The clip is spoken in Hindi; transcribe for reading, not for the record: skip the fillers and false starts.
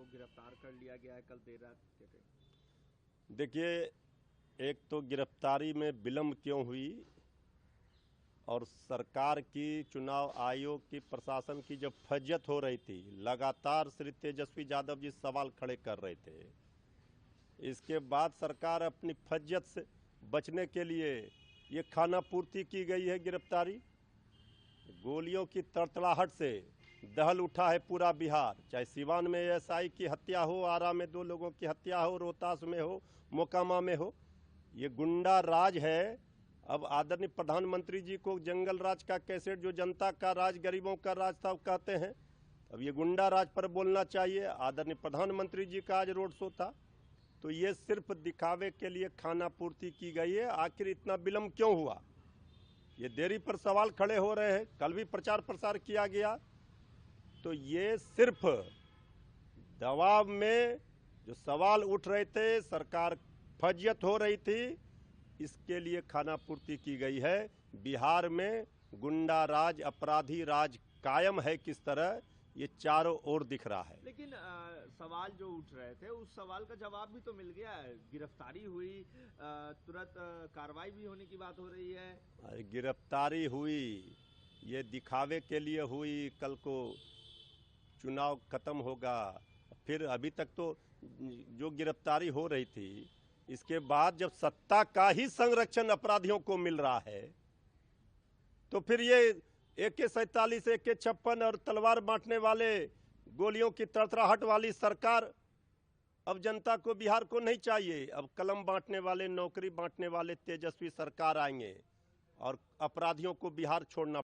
गिरफ्तार कर लिया गया है कल देर रात के थे। देखिए, एक तो गिरफ्तारी में विलंब क्यों हुई और सरकार की, चुनाव आयोग की, प्रशासन की जब फज्जत हो रही थी, लगातार श्री तेजस्वी यादव जी सवाल खड़े कर रहे थे। इसके बाद सरकार अपनी फज्जत से बचने के लिए ये खाना पूर्ति की गई है गिरफ्तारी। गोलियों की तड़तड़ाहट से दहल उठा है पूरा बिहार, चाहे सिवान में एएसआई की हत्या हो, आरा में 2 लोगों की हत्या हो, रोहतास में हो, मोकामा में हो। ये गुंडा राज है। अब आदरणीय प्रधानमंत्री जी को जंगल राज का कैसेट, जो जनता का राज, गरीबों का राज था, कहते हैं। अब ये गुंडा राज पर बोलना चाहिए। आदरणीय प्रधानमंत्री जी का आज रोड शो था, तो ये सिर्फ दिखावे के लिए खाना पूर्ति की गई है। आखिर इतना विलंब क्यों हुआ, ये देरी पर सवाल खड़े हो रहे हैं। कल भी प्रचार प्रसार किया गया, तो ये सिर्फ दबाव में जो सवाल उठ रहे थे, सरकार फज्जत हो रही थी, इसके लिए खाना पूर्ति की गई है। बिहार में गुंडा राज, अपराधी राज कायम है किस तरह, ये चारों ओर दिख रहा है। लेकिन सवाल जो उठ रहे थे, उस सवाल का जवाब भी तो मिल गया है। गिरफ्तारी हुई, तुरंत कार्रवाई भी होने की बात हो रही है। गिरफ्तारी हुई, ये दिखावे के लिए हुई। कल को चुनाव खत्म होगा, फिर अभी तक तो जो गिरफ्तारी हो रही थी, इसके बाद जब सत्ता का ही संरक्षण अपराधियों को मिल रहा है, तो फिर ये AK-47, AK-56 और तलवार बांटने वाले, गोलियों की तड़तड़ाहट वाली सरकार अब जनता को, बिहार को नहीं चाहिए। अब कलम बांटने वाले, नौकरी बांटने वाले तेजस्वी सरकार आएंगे और अपराधियों को बिहार छोड़ना